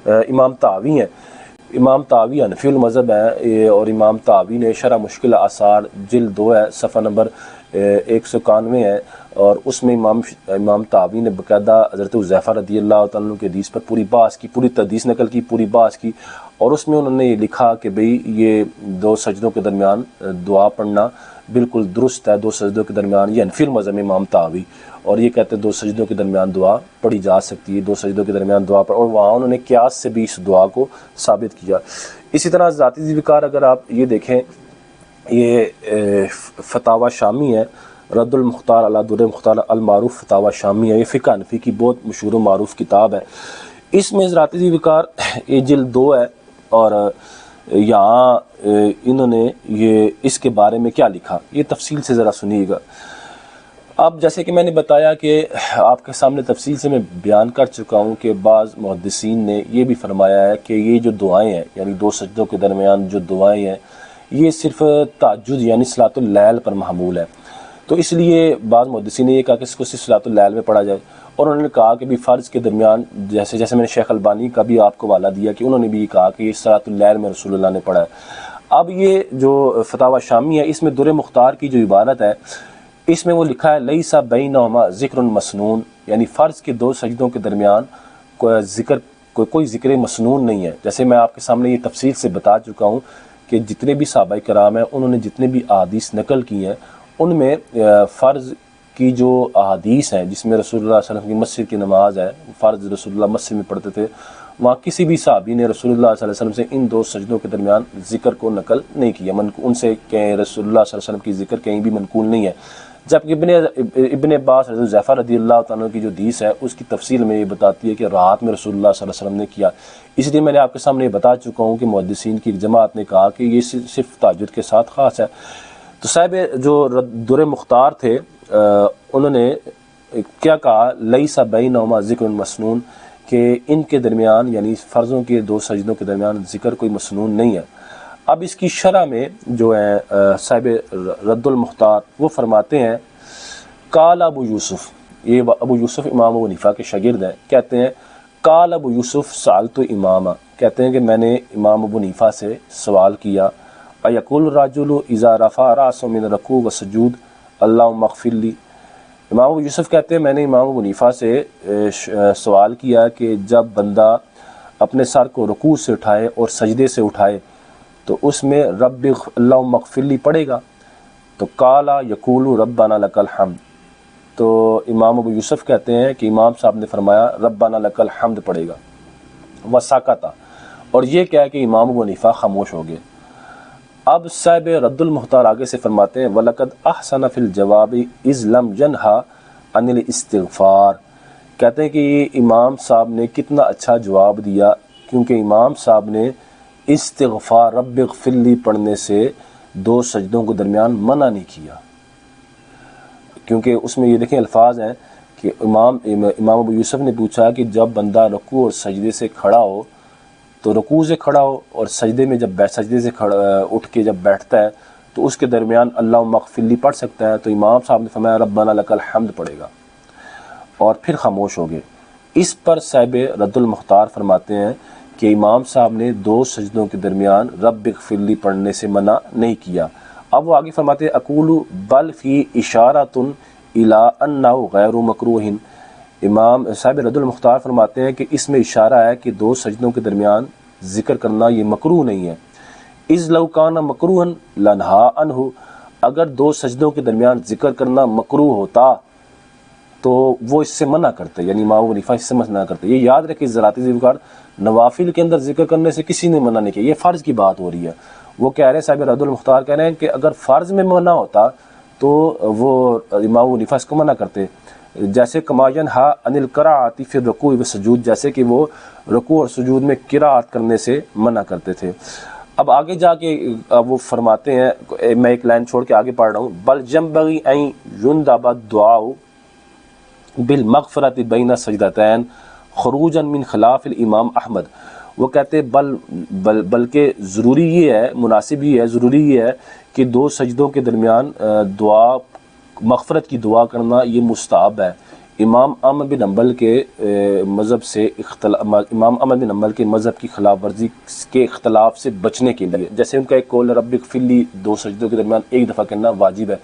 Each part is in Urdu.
امام طحاوی ہیں، امام طحاوی حنفی المذہب ہیں، اور امام طحاوی نے شرح مشکل آثار جلد 2 ہے، صفحہ نمبر 191 ہے، اور اس میں امام طحاوی نے باقاعدہ حضرت حذیفہ رضی اللہ تعالیٰ عنہ کے حدیث پر پوری بحث کی، پوری حدیث نقل کی، پوری بحث کی، اور اس میں انہوں نے یہ لکھا کہ بھئی یہ 2 سجدوں کے درمیان دعا پڑھنا بالکل درست ہے، 2 سجدوں کے درمیان، یہ حنفی المذہب میں امام طحاوی، اور یہ کہتے ہیں 2 سجدوں کے درمیان دعا پڑھی جا سکتی ہے، 2 سجدوں کے درمیان دعا اور وہاں انہوں نے قیاس سے بھی اس دعا کو ثابت کیا۔ اسی طرح ذاتی ذکر اگر آپ یہ دیکھیں، یہ فتاوی شامی ہے، رد المختار علی در مختار المعروف فتاوی شامی ہے، یہ فقہ حنفی کی بہت مشہور و معروف کتاب ہے۔ اس میں ذاتی ذکر یہ جلد 2 ہے، اور یہاں انہوں نے یہ اس کے بارے میں کیا لکھا، یہ تفصیل سے ذرا سنیے گا۔ اب جیسے کہ میں نے بتایا کہ آپ کے سامنے تفصیل سے میں بیان کر چکا ہوں کہ بعض محدثین نے یہ بھی فرمایا ہے کہ یہ جو دعائیں ہیں، یعنی 2 سجدوں کے درمیان جو دعائیں ہیں، یہ صرف تہجد یعنی صلاۃ اللیل پر محمول ہے، تو اس لیے بعض محدثین نے یہ کہا کہ اس کو صرف صلاۃ اللیل میں پڑھا جائے، اور انہوں نے کہا کہ بھی فرض کے درمیان جیسے میں نے شیخ البانی کا بھی آپ کو حوالہ دیا کہ انہوں نے بھی یہ کہا کہ یہ صلاۃ اللیل میں رسول اللہ نے پڑھا ہے۔ اب یہ جو فتاوی شامی ہے، اس میں در مختار کی جو عبارت ہے، اس میں وہ لکھا ہے لیس بینہما ذکر مسنون، یعنی فرض کے 2 سجدوں کے درمیان کوئی ذکر مسنون نہیں ہے۔ جیسے میں آپ کے سامنے یہ تفصیل سے بتا چکا ہوں کہ جتنے بھی صحابہ کرام ہیں انہوں نے جتنے بھی احادیث نقل کی ہیں، ان میں فرض کی جو احادیث ہیں جس میں رسول اللہ صلی اللہ علیہ وسلم کی مسجد کی نماز ہے، فرض رسول اللہ مسجد میں پڑھتے تھے، وہاں کسی بھی صحابی نے رسول اللہ صلی اللہ علیہ وسلم سے ان 2 سجدوں کے درمیان ذکر کو نقل نہیں کیا، ان سے کہ رسول اللہ صلی اللہ علیہ وسلم کی ذکر کہیں بھی منقول نہیں ہے۔ جبکہ ابن عباس حضرت حذیفہ رضی اللہ تعالیٰ کی جو حدیث ہے اس کی تفصیل میں یہ بتاتی ہے کہ رات میں رسول اللہ صلی اللہ علیہ وسلم نے کیا۔ اس لیے میں نے آپ کے سامنے یہ بتا چکا ہوں کہ محدثین کی ایک جماعت نے کہا کہ یہ صرف تہجد کے ساتھ خاص ہے۔ تو صاحب جو در مختار تھے انہوں نے کیا کہا، لیس بینہما ذکر مسنون، کہ ان کے درمیان یعنی فرضوں کے 2 سجدوں کے درمیان ذکر کوئی مسنون نہیں ہے۔ اب اس کی شرح میں جو ہے صاحب رد المختار وہ فرماتے ہیں، قال ابو یوسف، یہ ابو یوسف امام ابو حنیفہ کے شاگرد ہیں، کہتے ہیں قال ابو یوسف سألت امامہ، کہتے ہیں کہ میں نے امام ابو حنیفہ سے سوال کیا، ایقول الرجل اذا رفع رأسه من رکوع و سجود اللہم اغفر لی۔ امام ابو یوسف کہتے ہیں میں نے امام ابو حنیفہ سے سوال کیا کہ جب بندہ اپنے سر کو رکوع سے اٹھائے اور سجدے سے اٹھائے تو اس میں رب اللہم اغفر لی پڑھے گا، تو قالا یقول ربنا لک الحمد، تو امام ابو یوسف کہتے ہیں کہ امام صاحب نے فرمایا ربنا لک الحمد پڑھے گا، وسکتا، اور یہ کہہ کہ امام ابو حنیفہ خاموش ہو گئے۔ اب صاحب رد المختار آگے سے فرماتے ہیں وَلَقَدْ أَحْسَنَ فِي الْجَوَابِ إِذْ لَمْ يَنْهَ عَنِ الْإِسْتِغْفَارِ، کہتے ہیں کہ یہ امام صاحب نے کتنا اچھا جواب دیا، کیونکہ امام صاحب نے استغفار رب اغفر لی پڑھنے سے 2 سجدوں کے درمیان منع نہیں کیا، کیونکہ اس میں یہ دیکھیں الفاظ ہیں کہ امام ابو یوسف نے پوچھا کہ جب بندہ رکوع اور سجدے سے کھڑا ہو تو رکوع سے کھڑا ہو، اور سجدے میں جب سجدے سے اٹھ کے جب بیٹھتا ہے تو اس کے درمیان اللہم اغفر لی پڑھ سکتا ہے، تو امام صاحب نے فرمایا ربنا لک الحمد پڑھے گا، اور پھر خاموش ہو گئے۔ اس پر صاحب رد المختار فرماتے ہیں کہ امام صاحب نے 2 سجدوں کے درمیان رب اغفر لی پڑھنے سے منع نہیں کیا۔ اب وہ آگے فرماتے ہیں اقول بل فی اشارۃ الی انہ غیر مکروہ، امام صاحب رد المختار فرماتے ہیں کہ اس میں اشارہ ہے کہ 2 سجدوں کے درمیان ذکر کرنا یہ مکروہ نہیں ہے، اذ لو کان مکروہا لنہا عنہ، اگر 2 سجدوں کے درمیان ذکر کرنا مکروہ ہوتا تو وہ اس سے منع کرتے، یعنی امام ابو حنیفہ اس سے منع کرتے۔ یہ یاد رکھیں ذراتی ذکر نوافل کے اندر ذکر کرنے سے کسی نے منع نہیں کیا، یہ فرض کی بات ہو رہی ہے۔ وہ کہہ رہے ہیں صاحب رد المختار کہہ رہے ہیں کہ اگر فرض میں منع ہوتا تو وہ امام ابو حنیفہ اس کو منع کرتے، جیسے کما ینہا عن القراءۃ فی الرکوع والسجود، جیسے کہ وہ رکوع اور سجود میں قراءت کرنے سے منع کرتے تھے۔ اب آگے جا کے وہ فرماتے ہیں، میں ایک لائن چھوڑ کے آگے پڑھ رہا ہوں، بل ينبغي ان يندب الدعاء بالمغفرۃ بین سجدتین خروجا من خلاف الامام احمد، وہ کہتے بلکہ ضروری یہ ہے، مناسب یہ ہے، ضروری یہ ہے کہ 2 سجدوں کے درمیان دعا مغفرت کی دعا کرنا یہ مستحب ہے، امام احمد بن حنبل کے مذہب سے امام احمد بن حنبل کے مذہب کی خلاف ورزی کے اختلاف سے بچنے کے لیے، جیسے ان کا ایک قول رب اغفر لی 2 سجدوں کے درمیان ایک دفعہ کرنا واجب ہے،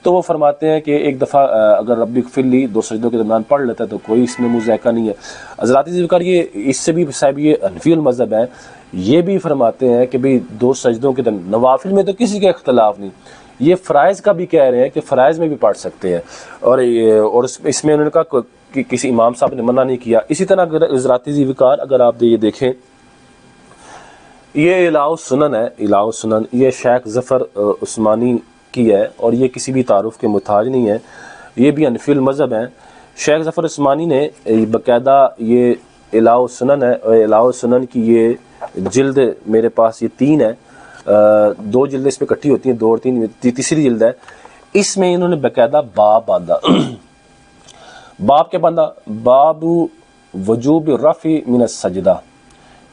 تو وہ فرماتے ہیں کہ ایک دفعہ اگر رب اغفر لی 2 سجدوں کے درمیان پڑھ لیتا ہے تو کوئی اس میں مذائقہ نہیں ہے۔ حضرات ذکر یہ اس سے بھی صاحب یہ حنفی المذہب ہے، یہ بھی فرماتے ہیں کہ بھئی 2 سجدوں کے درمیان، نوافل میں تو کسی کا اختلاف نہیں، یہ فرائض کا بھی کہہ رہے ہیں کہ فرائض میں بھی پڑھ سکتے ہیں، اور اس میں انہوں نے کہا کہ کسی امام صاحب نے منع نہیں کیا۔ اسی طرح اگر حضرات ذکر اگر آپ یہ دیکھیں، یہ الہٰ السنن ہے، الہٰ السنن یہ شیخ ظفر عثمانی کی ہے، اور یہ کسی بھی تعارف کے محتاج نہیں ہے، یہ بھی حنفی المذہب ہیں۔ شیخ ظفر عثمانی نے باقاعدہ یہ الہٰ السنن ہے، اور الہٰ السنن کی یہ جلد میرے پاس یہ 3 ہے، 2 جلدیں اس میں اکٹھی ہوتی ہیں، 2 اور 3 تیسری جلد ہے، اس میں انہوں نے باقاعدہ باب باندھا۔ باب کیا باندھا؟ باب وجوب رفع من السجدہ،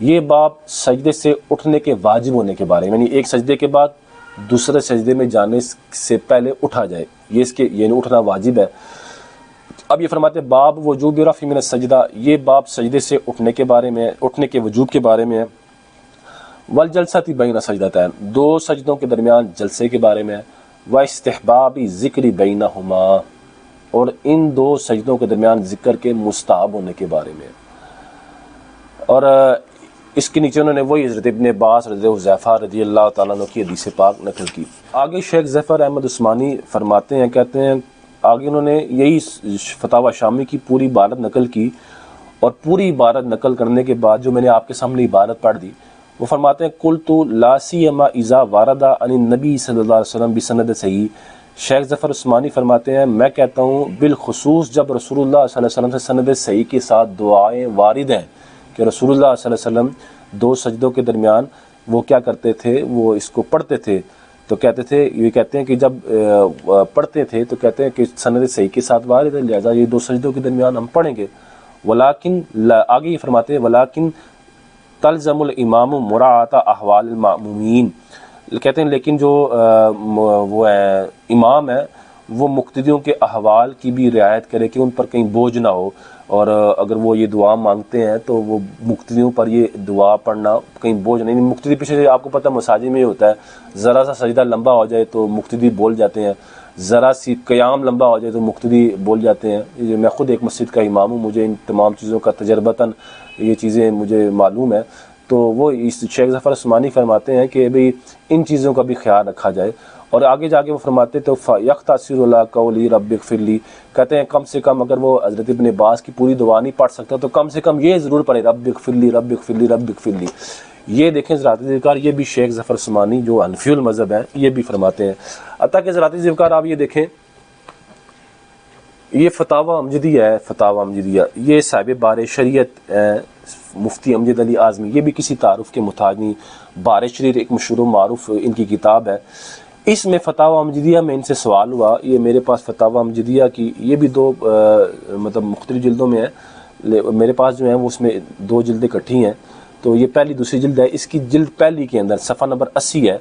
یہ باب سجدے سے اٹھنے کے واجب ہونے کے بارے میں، یعنی ایک سجدے کے بعد دوسرے سجدے میں جانے سے پہلے اٹھا جائے، یہ اس کے یعنی اٹھنا واجب ہے۔ اب یہ فرماتے ہیں باب وجوب رفع من السجدہ، یہ باب سجدے سے اٹھنے کے بارے میں، اٹھنے کے وجوب کے بارے میں ہے۔ والجلسۃ بین سجدتین، 2 سجدوں کے درمیان جلسے کے بارے میں ہے۔ واستحباب ذکر بینہما، اور ان 2 سجدوں کے درمیان ذکر کے مستحب ہونے کے بارے میں ہے۔ اور اس کے نیچے انہوں نے وہی حضرت ابن عباس رضی حذیفہ رضی اللہ تعالیٰ عنہ کی حدیث پاک نقل کی۔ آگے شیخ ظفر احمد عثمانی فرماتے ہیں، کہتے ہیں آگے انہوں نے یہی فتاوی شامی کی پوری عبارت نقل کی، اور پوری عبارت نقل کرنے کے بعد جو میں نے آپ کے سامنے عبارت پڑھ دی، وہ فرماتے ہیں قلت لا سیما اذا وارد عن النبی صلی اللہ علیہ وسلم بسند صحیح۔ شیخ ظفر عثمانی فرماتے ہیں میں کہتا ہوں بالخصوص جب رسول اللہ صلی اللہ علیہ وسلم سے سند صحیح کے ساتھ دعائیں وارد ہیں کہ رسول اللہ صلی اللہ علیہ وسلم 2 سجدوں کے درمیان وہ کیا کرتے تھے، وہ اس کو پڑھتے تھے، تو کہتے تھے، یہ کہتے ہیں کہ جب پڑھتے تھے تو کہتے ہیں کہ سند صحیح کے ساتھ وارد ہے، لہذا یہ 2 سجدوں کے درمیان ہم پڑھیں گے۔ ولیکن آگے یہ فرماتے ہیں ولیکن تلزم الامام مراعات احوال المأمومین، کہتے ہیں لیکن جو وہ ہے امام ہے وہ مقتدیوں کے احوال کی بھی رعایت کرے کہ ان پر کہیں بوجھ نہ ہو، اور اگر وہ یہ دعا مانگتے ہیں تو وہ مقتدیوں پر یہ دعا پڑھنا کہیں بوجھ نہیں۔ مقتدی پیچھے سے آپ کو پتہ مساجد میں یہ ہوتا ہے، ذرا سا سجدہ لمبا ہو جائے تو مقتدی بول جاتے ہیں، ذرا سی قیام لمبا ہو جائے تو مقتدی بول جاتے ہیں۔ میں خود ایک مسجد کا امام ہوں، مجھے ان تمام چیزوں کا تجربتاً یہ چیزیں مجھے معلوم ہے، تو وہ اس شیخ ظفر عثمانی فرماتے ہیں کہ بھئی ان چیزوں کا بھی خیال رکھا جائے، اور آگے جا کے وہ فرماتے تو یختصر اللہ قولی رب اغفر لی، کہتے ہیں کم سے کم اگر وہ حضرت ابن عباس کی پوری دعا نہیں پڑھ سکتا تو کم سے کم یہ ضرور پڑھے رب اغفر لی رب اغفر لی رب اغفر لی۔ یہ دیکھیں حضرات ذکر، یہ بھی شیخ ظفر عثمانی جو حنفی المذہب ہیں یہ بھی فرماتے ہیں۔ حتیٰ کہ حضرات ذکر آپ یہ دیکھیں، یہ فتاوی امجدیہ ہے، فتاوی امجدیہ، یہ صاحب بار شریعت مفتی امجد علی اعظمی، یہ بھی کسی تعارف کے محتاج نہیں، بار شریعت ایک مشہور و معروف ان کی کتاب ہے، اس میں فتاوی امجدیہ میں ان سے سوال ہوا، یہ میرے پاس فتاوی امجدیہ کی یہ بھی 2 مطلب مختلف جلدوں میں ہے، میرے پاس جو ہیں وہ اس میں 2 جلدیں اکٹھی ہیں، تو یہ پہلی دوسری جلد ہے، اس کی جلد پہلی کے اندر صفحہ نمبر 80 ہے،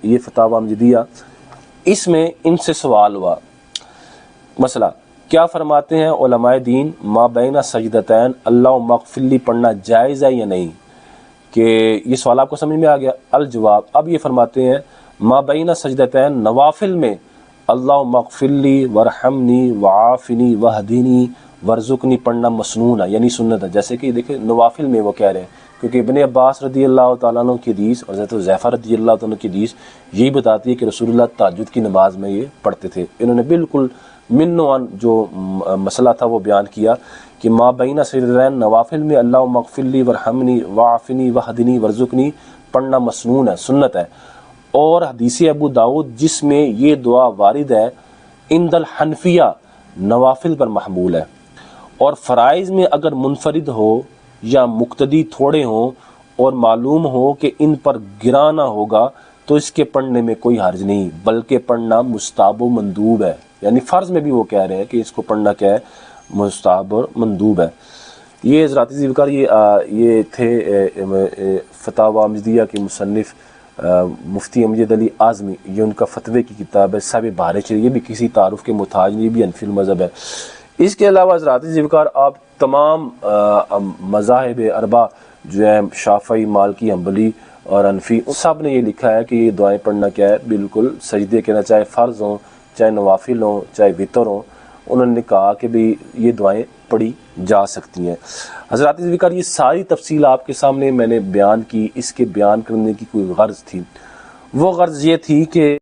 یہ فتاوی امجدیہ، اس میں ان سے سوال ہوا مسئلہ کیا فرماتے ہیں علماء دین ما بین سجدتین اللہم اغفر لی پڑھنا جائز ہے یا نہیں، کہ یہ سوال آپ کو سمجھ میں آ گیا؟ الجواب، اب یہ فرماتے ہیں ما بین سجدتین نوافل میں اللہم اغفر لی ورحمنی وعافنی وہدینی ورزقنی پڑھنا مسنون ہے، یعنی سنت ہے، جیسے کہ دیکھیں نوافل میں وہ کہہ رہے ہیں، کیونکہ ابن عباس رضی اللہ تعالیٰ عنہ کی حدیث اور حضرت حذیفہ رضی اللہ تعالیٰ عنہ کی حدیث یہی بتاتی ہے کہ رسول اللہ تہجد کی نماز میں یہ پڑھتے تھے۔ انہوں نے بالکل من عن جو مسئلہ تھا وہ بیان کیا کہ ما بین سجدتین نوافل میں اللہم اغفر لی ورحمنی وعافنی وہدنی ورزقنی پڑھنا مسنون ہے، سنت ہے، اور حدیث ابو داؤد جس میں یہ دعا وارد ہے عند الحنفیہ نوافل پر محمول ہے، اور فرائض میں اگر منفرد ہو یا مقتدی تھوڑے ہوں اور معلوم ہو کہ ان پر گرانا ہوگا تو اس کے پڑھنے میں کوئی حرج نہیں، بلکہ پڑھنا مستحب و مندوب ہے، یعنی فرض میں بھی وہ کہہ رہے ہیں کہ اس کو پڑھنا کیا ہے، مستحب اور مندوب ہے۔ یہ حضرات ذکر یہ تھے فتاوی امجدیہ کے مصنف مفتی امجد علی اعظمی، یہ ان کا فتوے کی کتاب ہے، صاحب بار شریعت، یہ بھی کسی تعارف کے محتاج نہیں، یہ بھی حنفی المذہب ہے۔ اس کے علاوہ حضرات ذوالفقار آپ تمام مذاہب اربع جو ہے شافعی، مالکی، حنبلی اور حنفی، سب نے یہ لکھا ہے کہ یہ دعائیں پڑھنا کیا ہے، بالکل سجدے کے نہ، چاہے فرض ہوں، چاہے نوافل ہوں، چاہے وطر ہوں، انہوں نے کہا کہ بھی یہ دعائیں پڑھی جا سکتی ہیں۔ حضرات ذوالفقار یہ ساری تفصیل آپ کے سامنے میں نے بیان کی، اس کے بیان کرنے کی کوئی غرض تھی، وہ غرض یہ تھی کہ